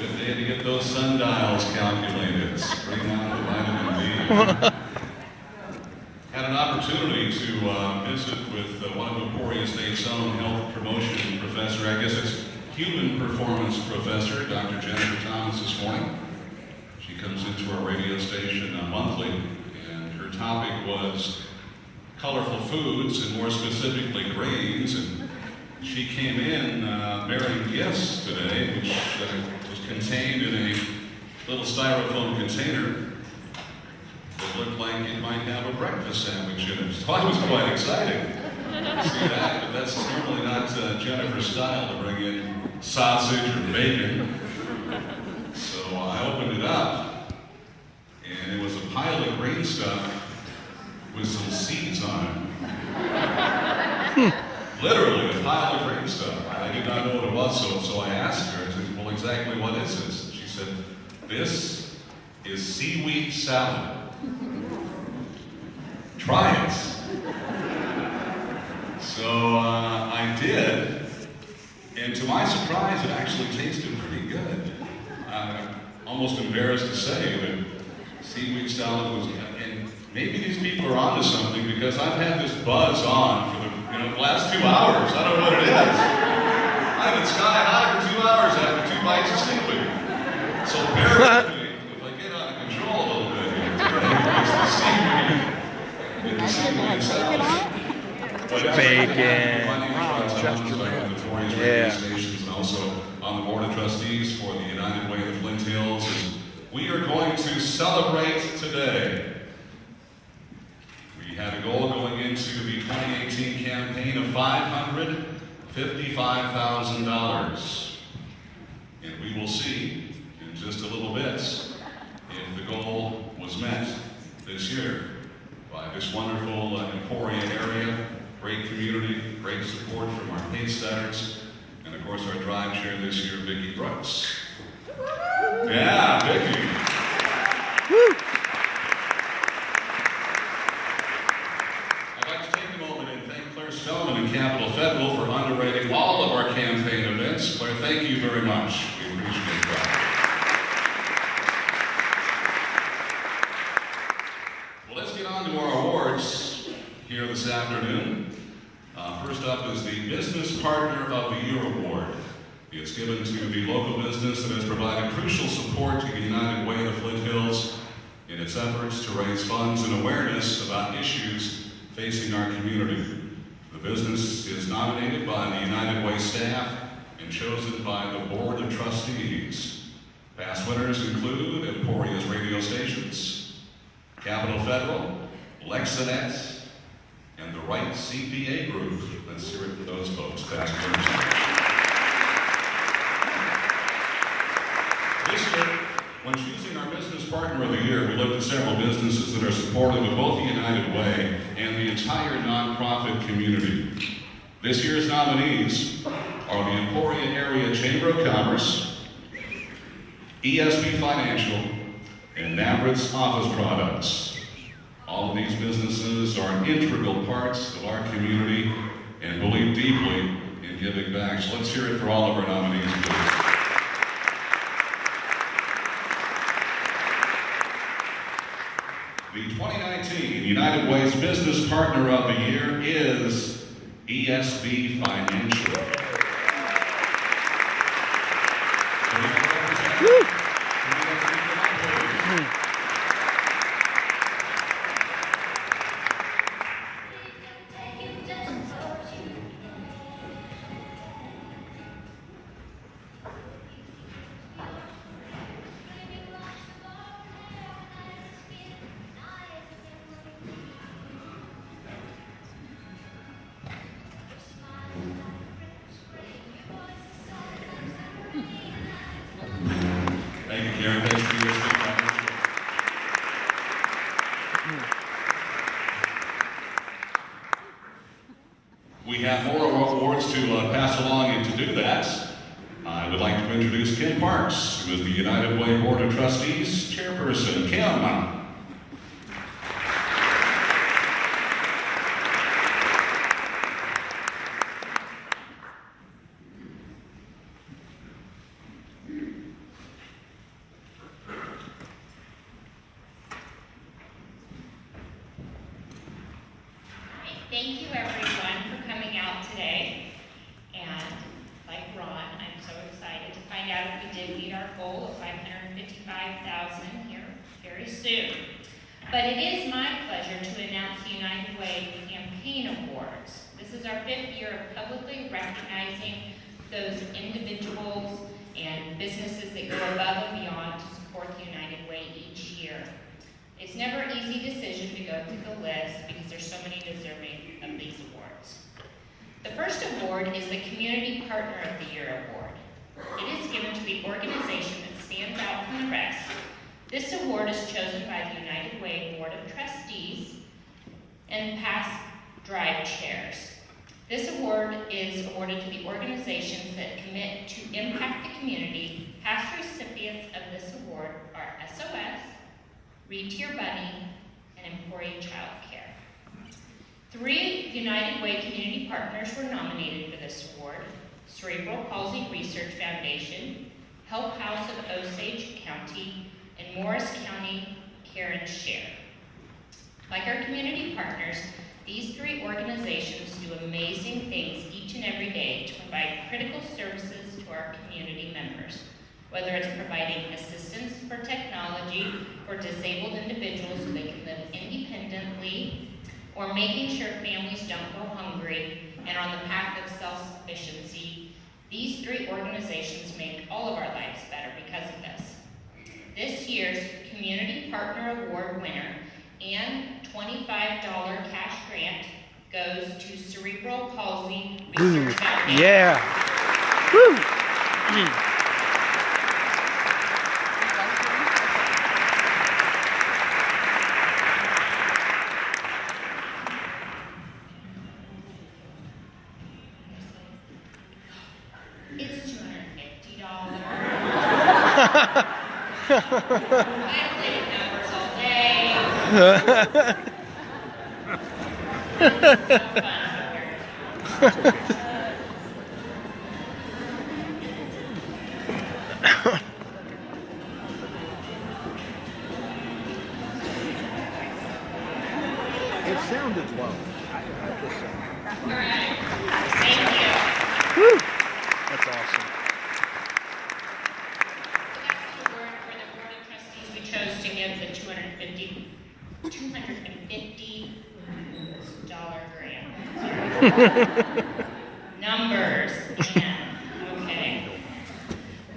Good day to get those sundials calculated. Bring on the vitamin D. Had an opportunity to visit with one of Emporia State's own health promotion professor. I guess it's human performance professor, Dr. Jennifer Thomas, this morning. She comes into our radio station monthly, and her topic was colorful foods, and more specifically grains. And she came in bearing gifts today, which was contained in a little styrofoam container that looked like it might have a breakfast sandwich in it. So I was quite excited to see that, but that's normally not Jennifer's style to bring in sausage or bacon. So I opened it up, and it was a pile of green stuff with some seeds on it. Literally a pile of green stuff. I did not know what it was, so I asked her, I said, well, exactly what is this? She said, this is seaweed salad. Try it. So I did, and to my surprise, it actually tasted pretty good. I'm almost embarrassed to say that seaweed salad was, and maybe these people are onto something, because I've had this buzz on for the last 2 hours. I don't know what it is. I've been sky high for 2 hours after 2 bites of seaweed. So bear with me if I get out of control a little bit here today. It's the seaweed. Bacon. Yeah. Stations, and also on the board of trustees for the United Way of the Flint Hills. And we are going to celebrate today. We had a goal going into the 2018 campaign of $555,000. And we will see in just a little bit if the goal was met this year by this wonderful Emporia area. Great community, great support from our pace setters, and of course our drive chair this year, Vicki Brooks. Yeah, Vicki. Woo. I'd like to take a moment and thank Claire Spellman and Capital Federal for underwriting all of our campaign events. Claire, thank you very much. We appreciate that. Well, let's get on to our awards here this afternoon. First up is the Business Partner of the Year Award. It's given to the local business that has provided crucial support to the United Way of the Flint Hills in its efforts to raise funds and awareness about issues facing our community. The business is nominated by the United Way staff and chosen by the Board of Trustees. Past winners include Emporia's radio stations, Capital Federal, Lexinet, and the Right CPA Group. Let's hear it for those folks, past winners. This year, when choosing our Business Partner of the Year, we looked at several businesses that are supportive of both the United Way and the entire nonprofit community. This year's nominees are the Emporia Area Chamber of Commerce, ESP Financial, and Navrit's Office Products. All of these businesses are integral parts of our community and believe deeply in giving back. So let's hear it for all of our nominees. The 2019 United Way's Business Partner of the Year is ESB Financial. We have more awards to pass along, and to do that, I would like to introduce Kim Parks, who is the United Way Board of Trustees Chairperson. Kim. thank you everyone for coming out today. And like Ron, I'm so excited to find out if we did meet our goal of 555,000 here very soon. But it is my pleasure to announce the United Way Campaign Awards. This is our 5th year of publicly recognizing those individuals and businesses that go above and beyond to support the United Way each year. It's never an easy decision to go through the list because there's so many deserving of these awards. The first award is the Community Partner of the Year Award. It is given to the organization that stands out from the rest. This award is chosen by the United Way Board of Trustees and past drive chairs. This award is awarded to the organizations that commit to impact the community. Past recipients of this award are SOS, Read to Your Bunny, and Employee Child Care. 3 United Way community partners were nominated for this award: Cerebral Palsy Research Foundation, Help House of Osage County, and Morris County Care and Share. Like our community partners, these 3 organizations do amazing things each and every day to provide critical services to our community members. Whether it's providing assistance for technology for disabled individuals so they can live independently, or making sure families don't go hungry and are on the path of self-sufficiency, these 3 organizations make all of our lives better because of this. This year's Community Partner Award winner and $25 cash grant goes to Cerebral Palsy Research Foundation. Yeah. Woo. It's $250. I played numbers all day. It's so fun. It sounded low. All right. Thank you. Woo. That's awesome. So that's the award for the Board of Trustees. We chose to give the $250 grant. Numbers. Man. Okay.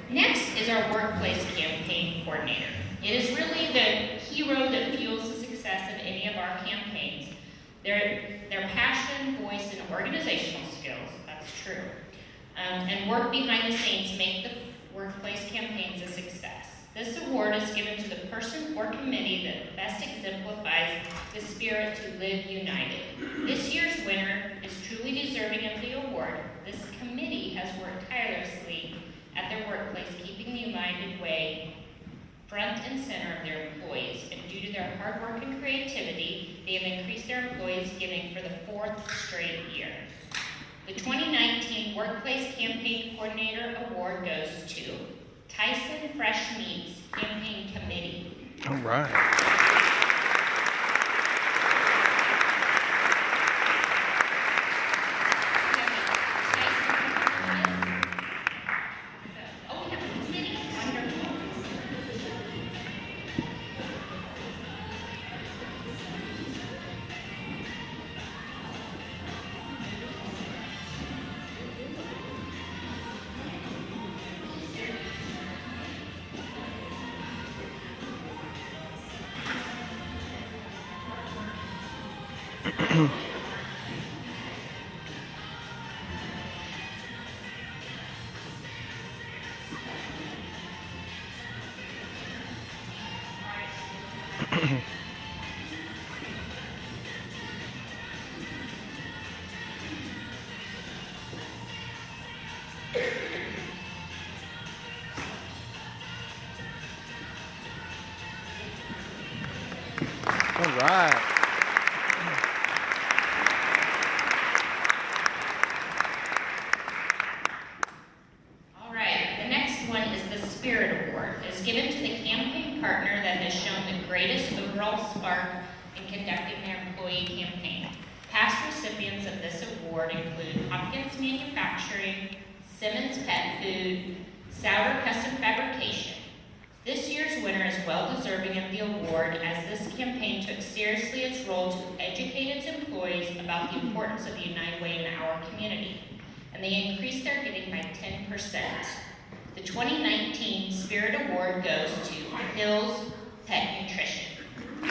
Next is our Workplace Campaign Coordinator. It is really the hero that fuels the success of any of our campaigns. Their passion, voice, and organizational skills, that's true, and work behind the scenes make the workplace campaigns a success. This award is given to the person or committee that best exemplifies the spirit to live united. This year's winner is truly deserving of the award. This committee has worked tirelessly at their workplace, keeping the United Way front and center of their employees, and due to their hard work and creativity, they have increased their employees' giving for the 4th straight year. The 2019 Workplace Campaign Coordinator Award goes to Tyson Fresh Meats Campaign Committee. All right. All right. All right, the next one is the Spirit Award. It's given to the campaign partner that has shown the greatest overall spark in conducting their employee campaign. Past recipients of this award include Hopkins Manufacturing, Simmons Pet Food, Souter Custom Fabrication. This year's winner is well deserving of the award, as this campaign took seriously its role to educate its employees about the importance of the United Way in our community, and they increased their giving by 10%. The 2019 Spirit Award goes to Hills Pet Nutrition.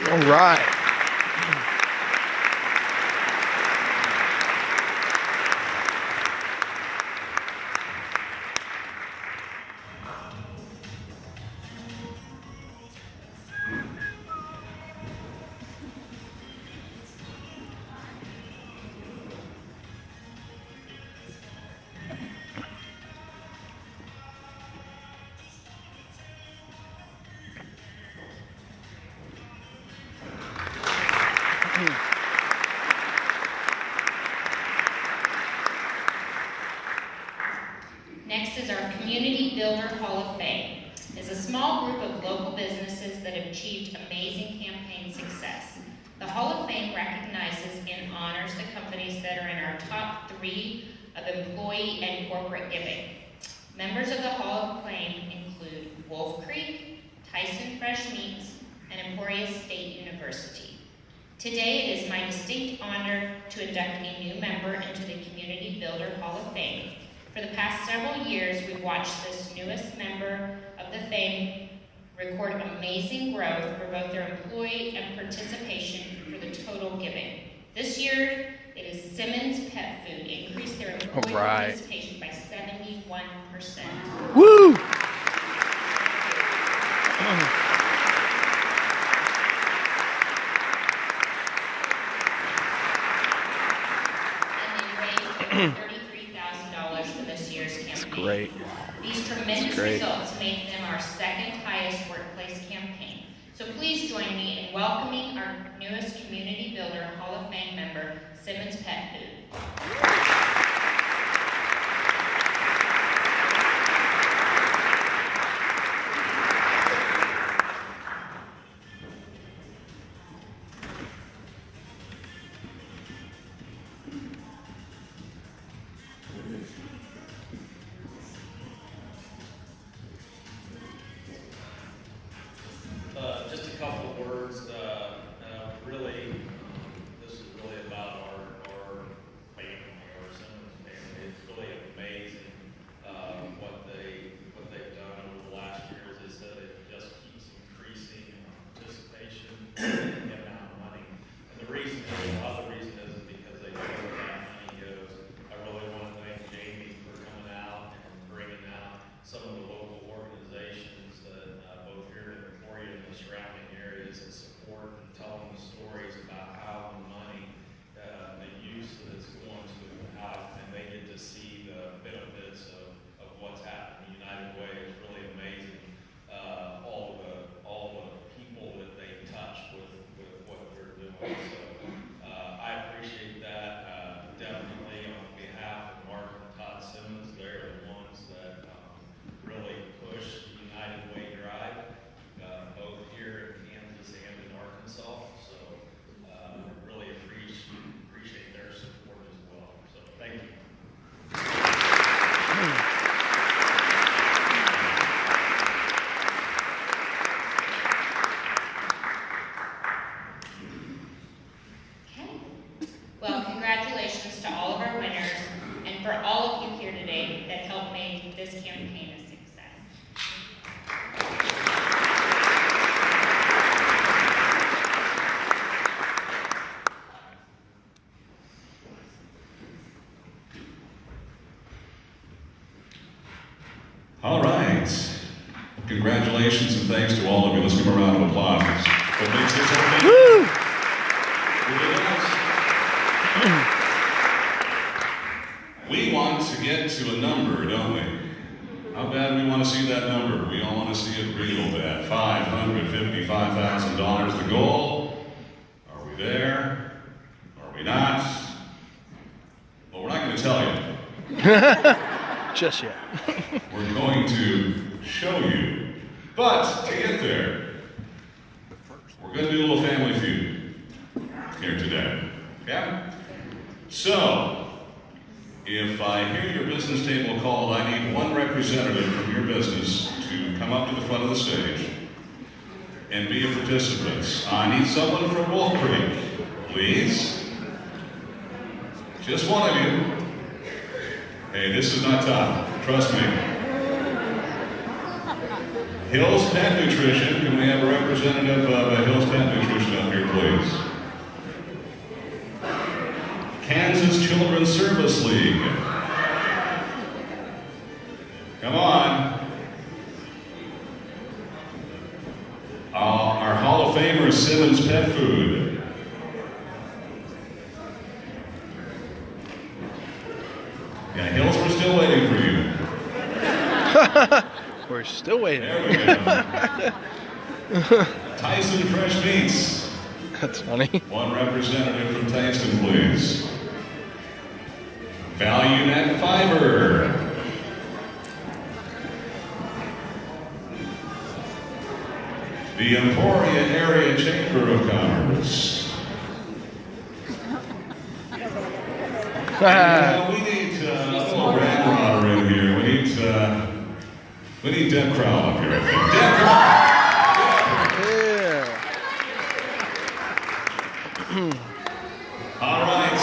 All right. Next is our Community Builder Hall of Fame. It's a small group of local businesses that have achieved amazing campaign success. The Hall of Fame recognizes and honors the companies that are in our top 3 of employee and corporate giving. Members of the Hall of Fame include Wolf Creek, Tyson Fresh Meats, and Emporia State University. Today, it is my distinct honor to induct a new member into the Community Builder Hall of Fame. For the past several years, we've watched this newest member of the Fame record amazing growth for both their employee and participation for the total giving. This year, it is Simmons Pet Food increased their employee participation by 71%. Woo! And they raised $33,000 for this year's campaign. That's great. These tremendous results make them our second highest workplace campaign. So please join me in welcoming our newest Community Builder Hall of Fame member, Simmons Pet Food. Just a couple of words. Really, this is really about our family, our Simmons family. It's really amazing what they've done over the last years. They said it just keeps increasing in participation and the amount of money. And the reason is, a lot of the reason is because they know where that money goes. I really want to thank Jamie for coming out and bringing out some of the local organizations that both here in Emporia and the surrounding areas that support and telling the stories about how the money, the use that it's going to, how, and they get to see the benefits of what's happening. The United Way is really amazing. All the people that they touch with what they're doing. So I appreciate that. Definitely on behalf of Mark and Todd Simmons, they're the ones that really push the United Way drive, both here in Kansas and in Arkansas. So really appreciate their support as well. So thank you. Okay. Well, congratulations to all of our winners and for all of you here today that helped make this campaign a success. All right. Congratulations and thanks to all of you. Let's give a round of applause. What makes this whole thing? Woo! We want to get to a number, don't we? How bad do we want to see that number? We all want to see it real bad. $555,000 the goal. Are we there? Are we not? Well, we're not going to tell you. Just yet. We're going to show you. But to get there, we're going to do a little family feud here today. Yeah? So, if I hear your business table called, I need one representative from your business to come up to the front of the stage and be a participant. I need someone from Wolf Creek, please. Just one of you. Hey, this is not tough. Trust me. Hills Pet Nutrition. Can we have a representative of Hills Pet Nutrition up here, please? Kansas Children's Service League. Come on. Our Hall of Famer, Simmons Pet Food. Yeah, Hills, we're still waiting for you. We're still waiting. There we go. Tyson Fresh Meats. That's funny. One representative from Tyson, please. Value Net Fiber. The Emporia Area Chamber of Commerce. We need a little grandfather in here. We need Deb Crowell up here, I think. Deb Crowell! Yeah. All right.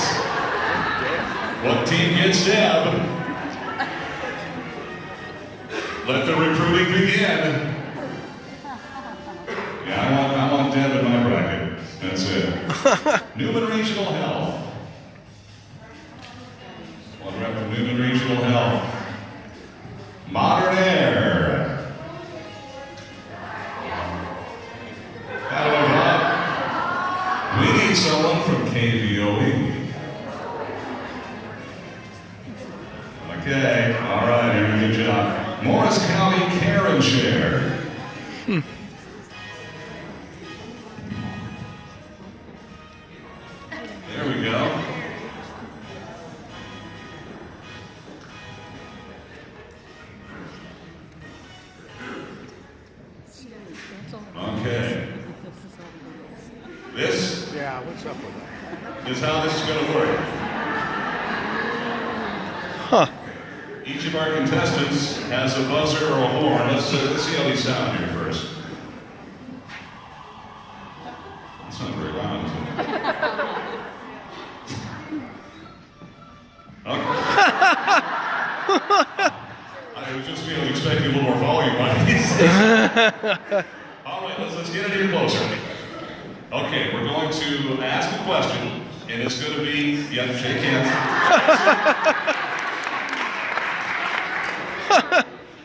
What team gets Deb? Let the recruiting begin. Yeah, I want Deb in my bracket. That's it. Newman Regional Health. One rep from Newman Regional Health. Modern Air. Hello, Bob. We need someone from KVOE. Okay, all right, Aaron, good job. Morris County Care and Share. There we go. Okay. This Yeah, what's up with that? is how this is going to work. Huh. Each of our contestants has a buzzer or a horn. Let's see how these sound here first. That's not very loud, is it? Okay. I was just expecting a little more volume on these. All right, let's get it here closer. Okay, we're going to ask a question, and it's going to be, yeah, shake hands.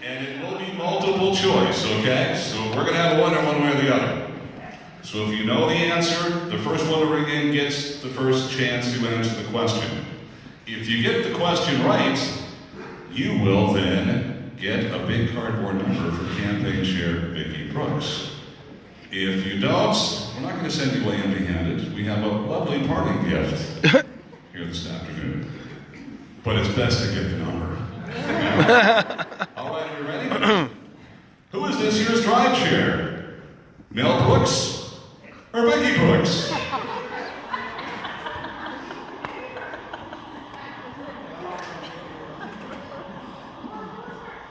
And it will be multiple choice, okay? So we're going to have a winner one way or the other. So if you know the answer, the first one to ring in gets the first chance to answer the question. If you get the question right, you will then get a big cardboard number for Campaign Share Vicki Brooks. If you don't, we're not going to send you away empty-handed. We have a lovely parting gift here this afternoon. But it's best to get the number. All right, are you ready? Who is this year's Drive Share? Mel Brooks or Vicki Brooks?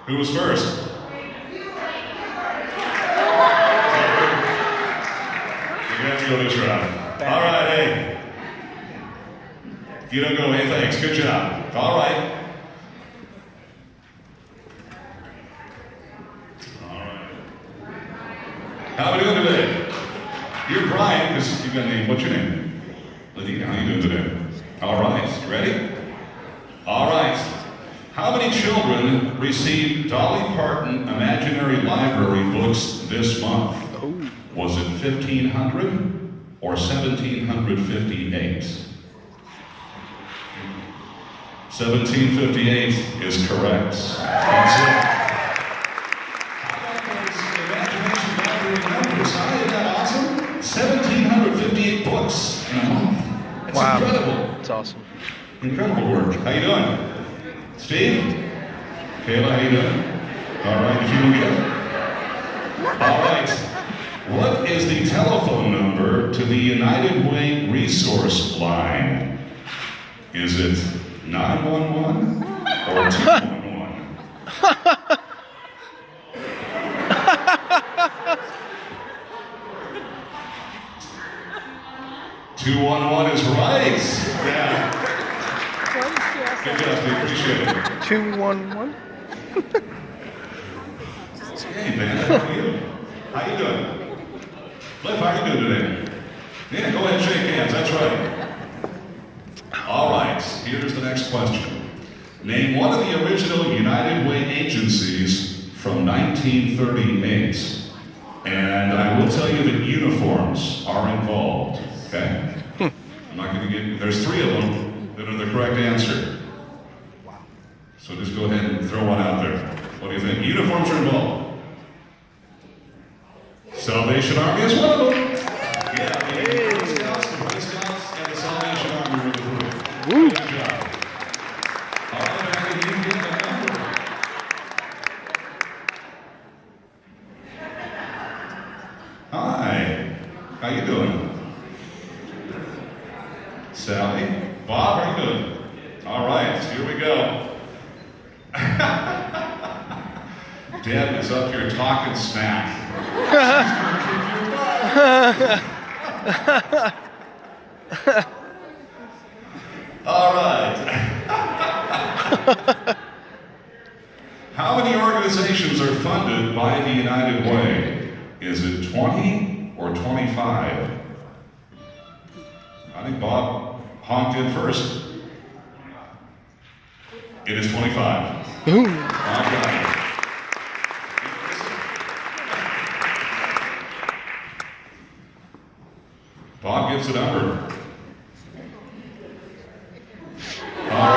Who was first? You have to go this round. All right, hey. You don't go, hey, thanks. Good job. All right. All right. How are we doing today? You're Brian, because you've got a name. What's your name? Lydia, how are you doing today? All right. Ready? All right. How many children received Dolly Parton Imaginary Library books this month? Oh. Was it 1,500 or 1,758? 1758 is correct. That's it. How about those Imagination Library numbers? Huh? Isn't that awesome? 1,758 books in a month. That's Wow. incredible. That's awesome. Incredible work. How you doing? Steve? Kayla, how you doing? All right, you feeling good? All right. What is the telephone number to the United Way Resource Line? Is it 911 or 211? 211 is right. Yeah. Good job, Steve. Appreciate it. 211. Hey, man. How are you? How you doing? Cliff, how are you doing today? Yeah, go ahead and shake hands. That's right. All right. Here's the next question. Name one of the original United Way agencies from 1938. And I will tell you that uniforms are involved. Okay? I'm not going to get. There's 3 of them that are the correct answer. So just go ahead and throw one out there. What do you think? Uniforms are involved. Salvation Army is one of them. Yeah, the Boy Scouts, the Boy Scouts, and the Salvation Army were the 3. Woo. Good job. All right, back to you. Get that number. Hi. How you doing? Sally? Bob, how you doing? All right, here we go. Deb is up here talking smack. All right. How many organizations are funded by the United Way? Is it 20 or 25? I think Bob honked in first. It is 25. Ooh. All right. Bob gives a number. All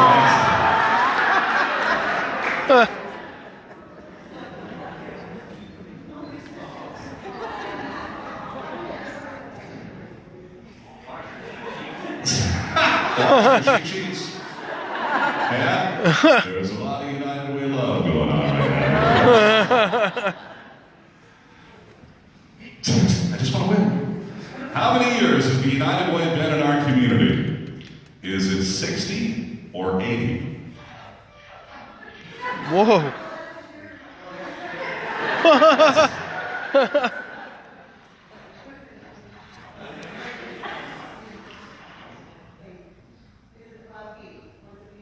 right. She cheats. Yeah? There's a lot of United Way love going on right now. I just want to win. How many years has the United Way been in our community? Is it 60 or 80? Whoa.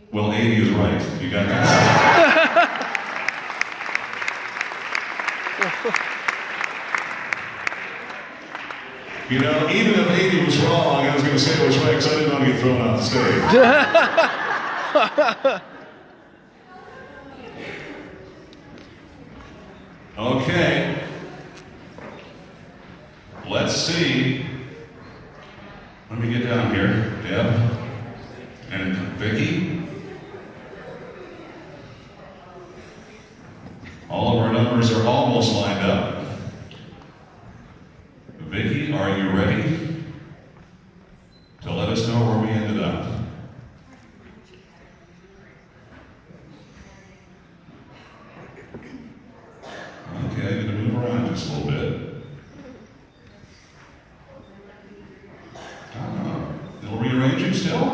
Well, 80 is right. You got that? You know, even if 80 was wrong, I was going to say it was right because I didn't want to get thrown off the stage. Okay. Let's see. Let me get down here, Deb and Vicki. All of our numbers are almost lined up. Vicki, are you ready to let us know where we ended up? Okay, I'm going to move around just a little bit. Little rearranging still?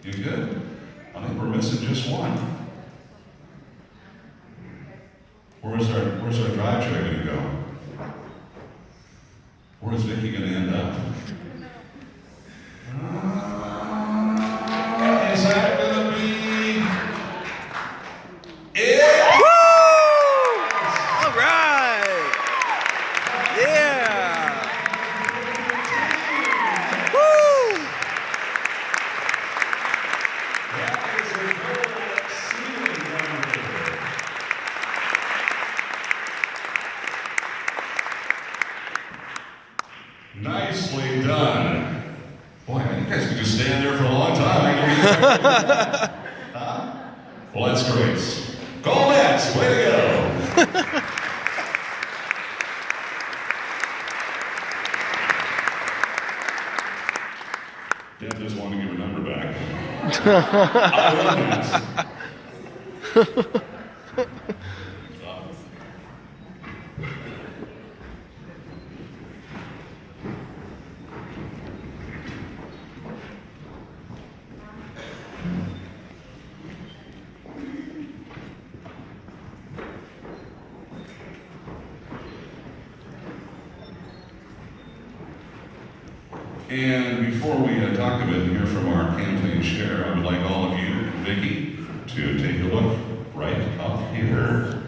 You good? I think we're missing just one. Where's our drive tray going to go? Where is Vicki going to end up? Is that going to be it? Woo! All right. Yeah. Woo! That is a very exceeding number. Nicely done. Boy, you guys could just stand there for a long time. Huh? Well, that's great. Go Mets! Way to go! Dad just wanted to give her number back. I love that. And before we talk a bit and hear from our campaign chair, I would like all of you and Vicki to take a look right up here.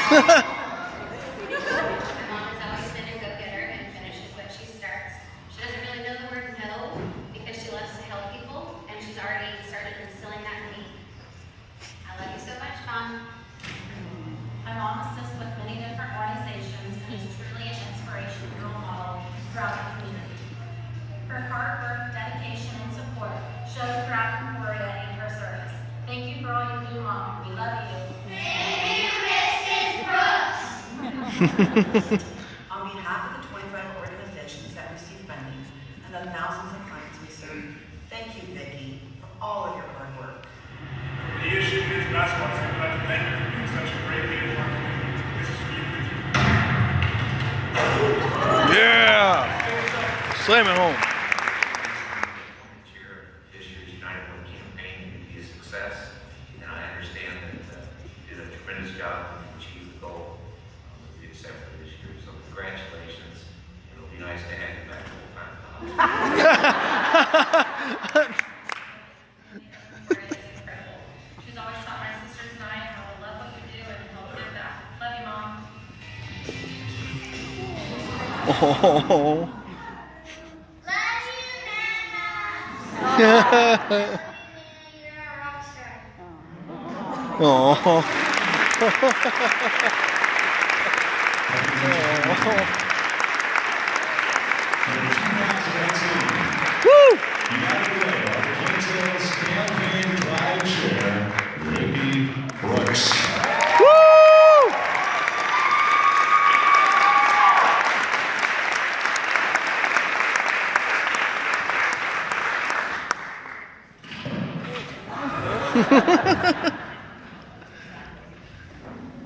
My mom has always been a go-getter and finishes what she starts. She doesn't really know the word no because she loves to help people, and she's already started instilling that in me. I love you so much, Mom. My mom assists with many different organizations and is truly an inspiration and role model throughout the community. Her hard work, dedication, and support shows throughout Emporia and her service. Thank you for all you do, Mom. We love you. On behalf of the 25 organizations that receive funding and the thousands of clients we serve, thank you, Vicki, for all of your hard work. The issue is basketball team. I'd like to thank you for being such a great leader for our community. This is for you, Vicki. Yeah. Slam it home. Chair of this year's United One campaign to be a success, and I understand that you did a tremendous job to achieve the goal except for this year. So congratulations. It'll be nice to have you back full time. She's always taught my sisters and I how to love what you do and help give back. Love you, Mom. Oh. Love you, Nana. You're a rock star. Oh. Woo! United Way, our Flint's campaign drive chair, Vicki Brooks. Woo!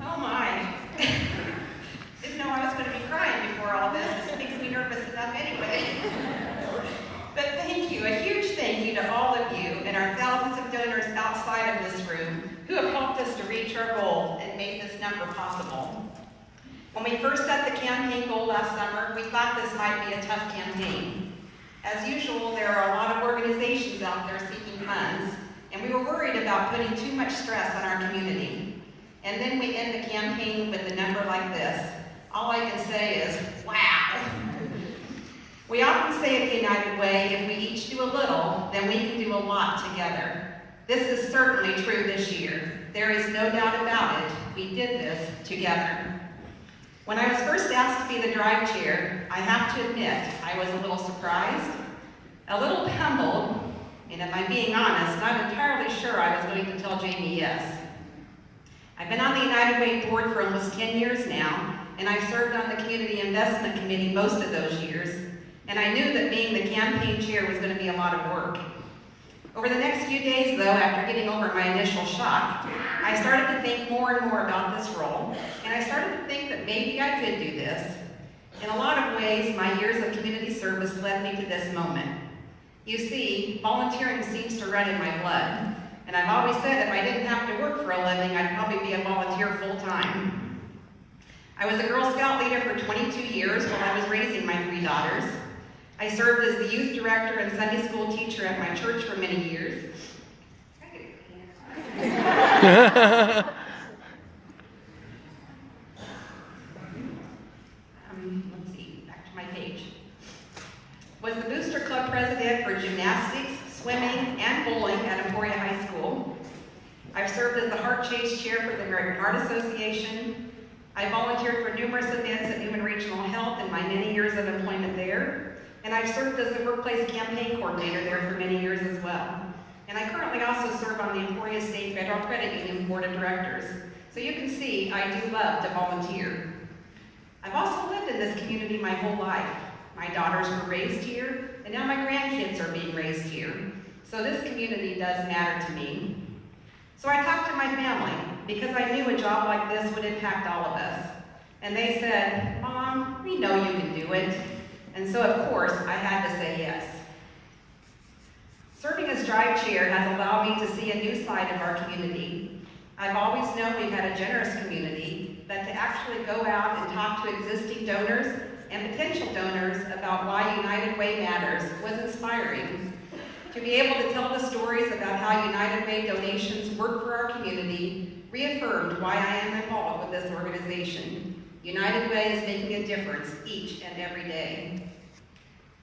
Oh my. Didn't know I was going to be crying before all this. This makes me nervous enough anyway. But thank you, a huge thank you to all of you and our thousands of donors outside of this room who have helped us to reach our goal and made this number possible. When we first set the campaign goal last summer, we thought this might be a tough campaign. As usual, there are a lot of organizations out there seeking funds, and we were worried about putting too much stress on our community. And then we end the campaign with a number like this. All I can say is, wow. We often say at the United Way, if we each do a little, then we can do a lot together. This is certainly true this year. There is no doubt about it. We did this together. When I was first asked to be the drive chair, I have to admit I was a little surprised, a little humbled, and if I'm being honest, not entirely sure I was going to tell Jamie yes. I've been on the United Way board for almost 10 years now, and I've served on the Community Investment Committee most of those years, and I knew that being the campaign chair was going to be a lot of work. Over the next few days, though, after getting over my initial shock, I started to think more and more about this role, and I started to think that maybe I could do this. In a lot of ways, my years of community service led me to this moment. You see, volunteering seems to run in my blood, and I've always said if I didn't have to work for a living, I'd probably be a volunteer full-time. I was a Girl Scout leader for 22 years while I was raising my 3 daughters. I served as the youth director and Sunday school teacher at my church for many years. Let's see, back to my page. Was the Booster Club president for gymnastics, swimming, and bowling at Emporia High School. I've served as the Heart Chase chair for the American Heart Association. I volunteered for numerous events at Newman Regional Health in my many years of employment there. And I've served as the workplace campaign coordinator there for many years as well. And I currently also serve on the Emporia State Federal Credit Union Board of Directors. So you can see I do love to volunteer. I've also lived in this community my whole life. My daughters were raised here, and now my grandkids are being raised here. So this community does matter to me. So I talked to my family because I knew a job like this would impact all of us. And they said, "Mom, we know you can do it." And so of course I had to say yes. Serving as drive chair has allowed me to see a new side of our community. I've always known we've had a generous community, but to actually go out and talk to existing donors and potential donors about why United Way matters was inspiring. To be able to tell the stories about how United Way donations work for our community reaffirmed why I am involved with this organization. United Way is making a difference each and every day.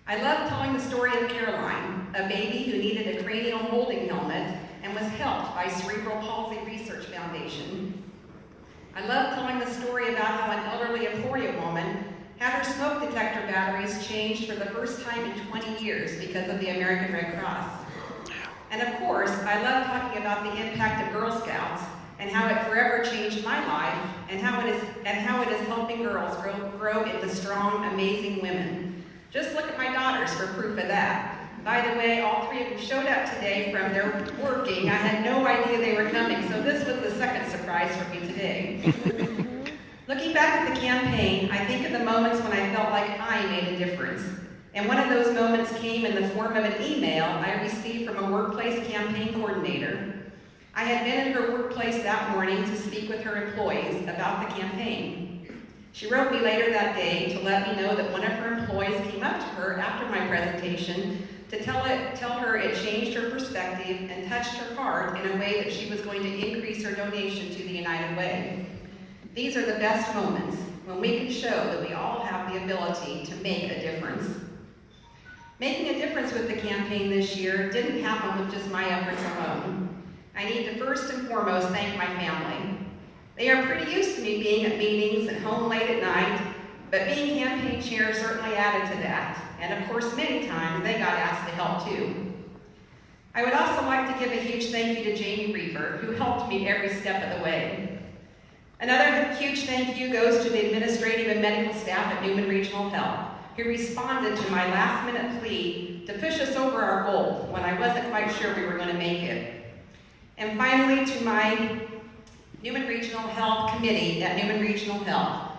I love telling the story of Caroline, a baby who needed a cranial molding helmet and was helped by Cerebral Palsy Research Foundation. I love telling the story about how an elderly Emporia woman had her smoke detector batteries changed for the first time in 20 years because of the American Red Cross. And of course, I love talking about the impact of Girl Scouts and how it forever changed my life and how it is helping girls grow into strong, amazing women. Just look at my daughters for proof of that. By the way, all three of them showed up today from their working. I had no idea they were coming, so this was the second surprise for me today. Looking back at the campaign, I think of the moments when I felt like I made a difference. And one of those moments came in the form of an email I received from a workplace campaign coordinator. I had been in her workplace that morning to speak with her employees about the campaign. She wrote me later that day to let me know that one of her employees came up to her after my presentation to tell her it changed her perspective and touched her heart in a way that she was going to increase her donation to the United Way. These are the best moments when we can show that we all have the ability to make a difference. Making a difference with the campaign this year didn't happen with just my efforts alone. I need to first and foremost thank my family. They are pretty used to me being at meetings and home late at night, but being campaign chair certainly added to that. And of course, many times they got asked to help too. I would also like to give a huge thank you to Jamie Reaper, who helped me every step of the way. Another huge thank you goes to the administrative and medical staff at Newman Regional Health, who responded to my last-minute plea to push us over our goal when I wasn't quite sure we were going to make it. And finally, to my Newman Regional Health Committee at Newman Regional Health.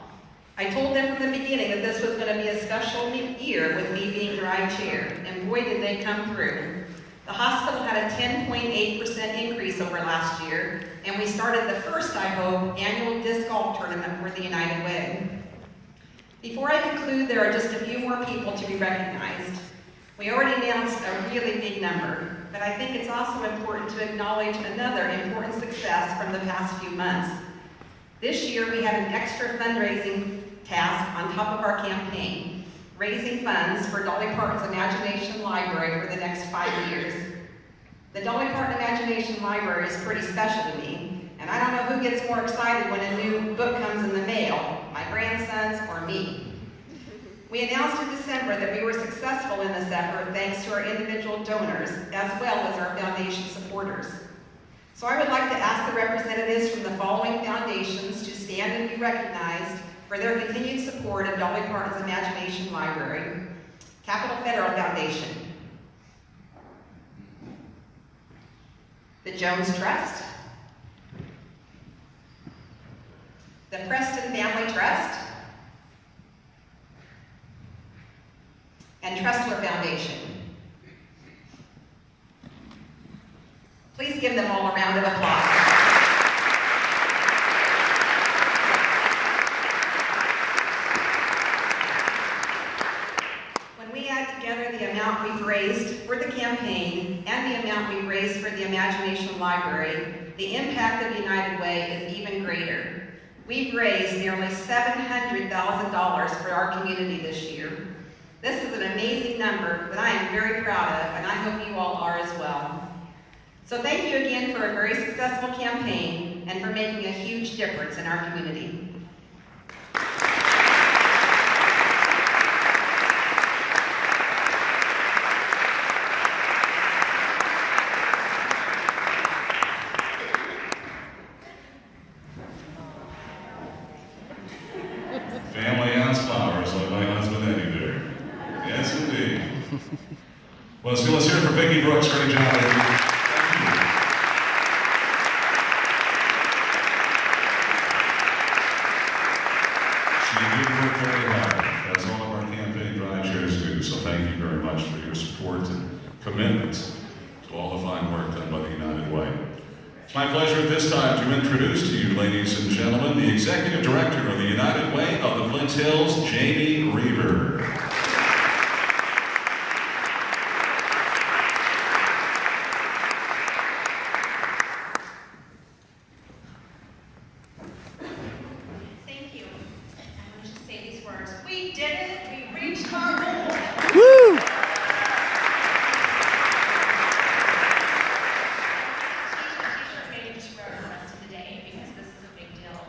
I told them from the beginning that this was going to be a special year with me being drive chair, and boy did they come through. The hospital had a 10.8% increase over last year, and we started the first, I hope, annual disc golf tournament for the United Way. Before I conclude, there are just a few more people to be recognized. We already announced a really big number, but I think it's also important to acknowledge another important success from the past few months. This year, we had an extra fundraising task on top of our campaign, raising funds for Dolly Parton's Imagination Library for the next 5 years. The Dolly Parton Imagination Library is pretty special to me, and I don't know who gets more excited when a new book comes in the mail, my grandsons or me. We announced in December that we were successful in this effort thanks to our individual donors as well as our foundation supporters. So I would like to ask the representatives from the following foundations to stand and be recognized for their continued support of Dolly Parton's Imagination Library. Capital Federal Foundation, the Jones Trust, the Preston Family Trust, and Tressler Foundation. Please give them all a round of applause. When we add together the amount we've raised for the campaign and the amount we've raised for the Imagination Library, the impact of United Way is even greater. We've raised nearly $700,000 for our community this year. This is an amazing number that I am very proud of, and I hope you all are as well. So thank you again for a very successful campaign and for making a huge difference in our community. Family and flowers, like my husband Eddie there. Let's hear it for Vicki Brooks. Great job, Vicki. Thank you. She did work very hard, as all of our campaign drive chairs do, so thank you very much for your support and commitment to all the fine work done by the United Way. It's my pleasure at this time to introduce to you, ladies and gentlemen, the Executive Director of the United Way of the Flint Hills, Jamie Reaver. Thank you. I want to just say these words. We did it. We reached our goal. Woo! Maybe just for the rest of the day, because this is a big deal.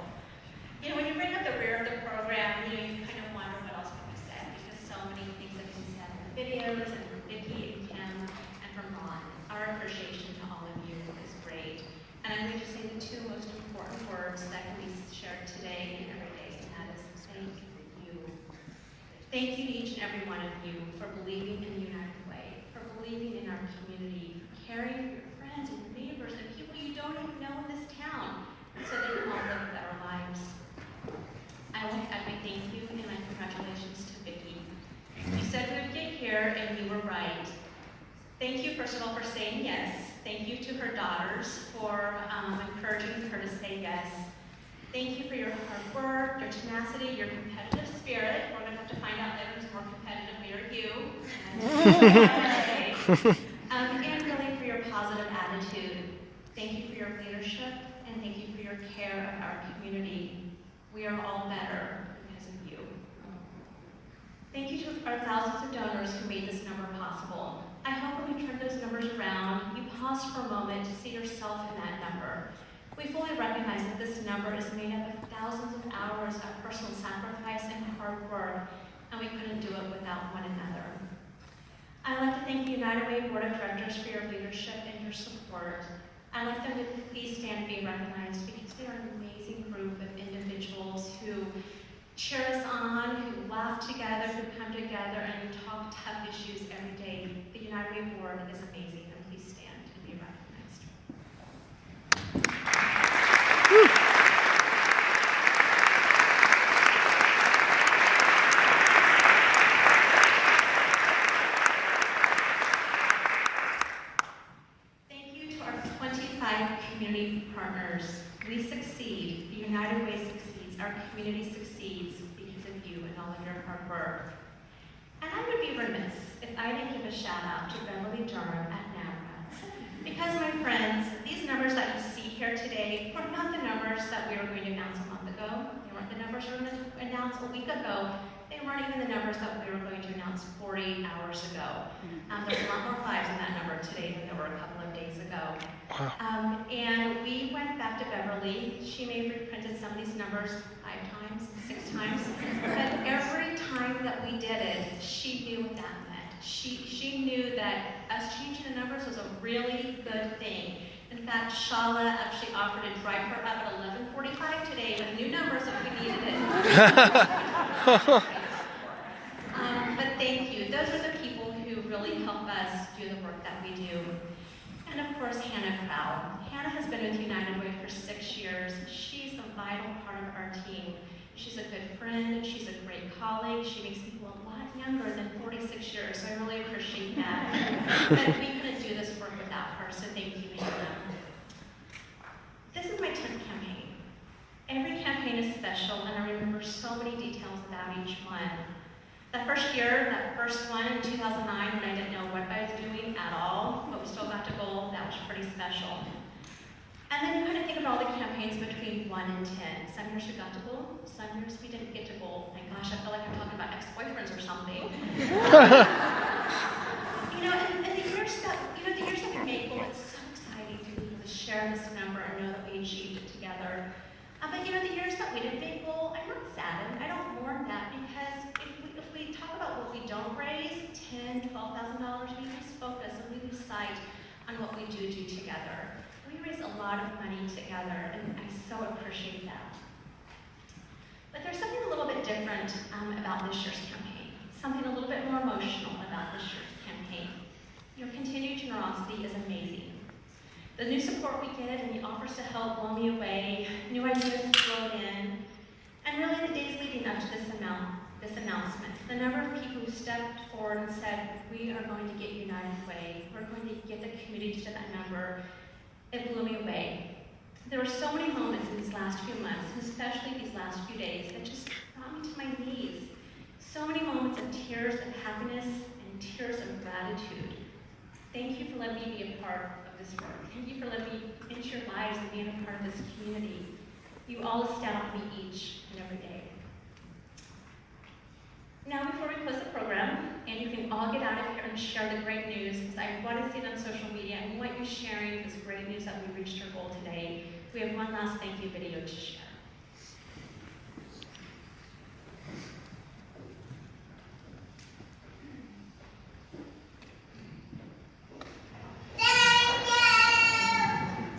You know, when you bring up the rear of the program, you kind of wonder what else could be said, because so many things have been said in the videos, and from Vicki and Kim, and from Ron. Our appreciation to all of you is great. And I'm going to say the two most important words that can be shared today and every day, and that is thank you. Thank you to each and every one of you for believing in the United Way, for believing in our community, for caring for your friends and your neighbors and people you don't even know in this town, so they can all live better lives. I want to add my thank you and my congratulations to Vicki. You said we would get here, and you were right. Thank you, first of all, for saying yes. Thank you to her daughters for encouraging her to say yes. Thank you for your hard work, your tenacity, your competitive spirit. We're going to have to find out later who's more competitive, me or you. And really for your positive attitude. Thank you for your leadership, and thank you for your care of our community. We are all better because of you. Thank you to our thousands of donors who made this number possible. I hope when we turn those numbers around, you pause for a moment to see yourself in that number. We fully recognize that this number is made up of thousands of hours of personal sacrifice and hard work, and we couldn't do it without one another. I'd like to thank the United Way Board of Directors for your leadership and your support. I'd like them to please stand and be recognized, because they are an amazing group of individuals who cheer us on, who laugh together, who come together, and talk tough issues every day. The United Way Board is amazing, and please stand and be recognized. Thank you to our 25 community partners. We succeed. The United Way succeeds. Our community succeeds because of you and all of your hard work. And I would be remiss if I didn't give a shout out to Beverly Durham at NABRA. Because, my friends, these numbers that you see here today were not the numbers that we were going to announce a month ago. They weren't the numbers we were going to announce a week ago. They weren't even the numbers that we were going to announce 48 hours ago. There's a lot more fives in that number today than there were a couple of days ago. And we went back to Beverly. She may have reprinted some of these numbers 5 times, 6 times, but every time that we did it, she knew what that meant. She knew that us changing the numbers was a really good thing. In fact, Shala actually offered to drive her up at 11:45 today with new numbers if we needed it. But thank you. Those are the people who really help us do the work that we do. And of course, Hannah Crowell. Hannah has been with United Way for 6 years. She's a vital part of our team. She's a good friend. She's a great colleague. She makes people a lot younger than 46 years, so I really appreciate that. But we couldn't do this work without her, so thank you, Hannah. This is my 10th campaign. Every campaign is special, and I remember so many details about each one. That first year, that first one in 2009, when I didn't know what I was doing at all, but we still got to goal, that was pretty special. And then you kind of think about all the campaigns between 1 and 10. Some years we got to goal, some years we didn't get to goal. My gosh, I feel like I'm talking about ex-boyfriends or something. And the years that we made goal, it's so exciting to be able to share this number and know that we achieved it together. But the years that we didn't make goal, I'm not saddened. I don't mourn that, because if we talk about what we don't raise, $10,000, $12,000, we lose focus and we lose sight on what we do together. We raise a lot of money together, and I so appreciate that. But there's something a little bit different about this year's campaign. Something a little bit more emotional about this year's campaign. Your continued generosity is amazing. The new support we get and the offers to help blow me away, new ideas flow in, and really the days leading up to this announcement, the number of people who stepped forward and said, we are going to get United Way, we're going to get the community to that number, it blew me away. There were so many moments in these last few months, and especially these last few days, that just brought me to my knees. So many moments of tears of happiness and tears of gratitude. Thank you for letting me be a part of this work. Thank you for letting me into your lives and being a part of this community. You all astound me each and every day. Now, before we close the program, and you can all get out of here and share the great news, because I want to see it on social media. I want you sharing this great news that we reached our goal today. We have one last thank you video to share.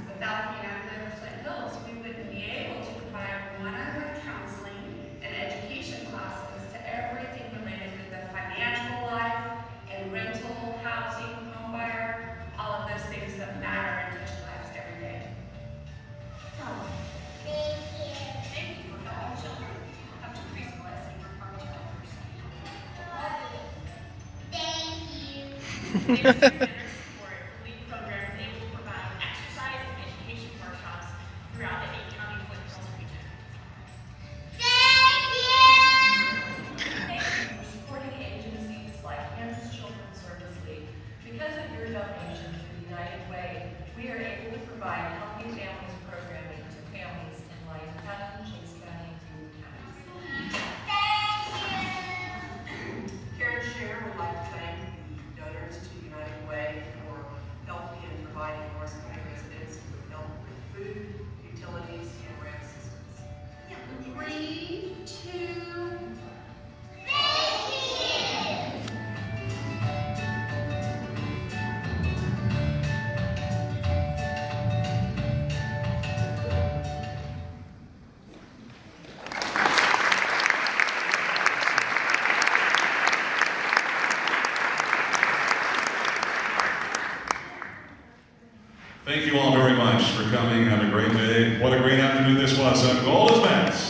Without the United Flint Hills, we wouldn't be able to provide one-on-one counseling and education classes to everything related to the financial life and rental, housing, home buyer, all of those things that matter and touch lives every day. Thank you for helping children come to preschool as they work hard to understand. Thank you. Support, the LEAP program is able to provide exercise and education workshops throughout the 8-county Flint Hills region. Thank you for supporting agencies like Kansas Children's Service League. Because of your donation to the United Way, we are able to provide Healthy Families programming to families in Lyon County, Chase County, and Boone counties. Karen Scher would like to thank the donors to United Way for helping in providing Morris County residents with help with food, utilities, and rent assistance. 3, 2, Thank you all very much for coming. Have a great day. What a great afternoon this was. Gold is met.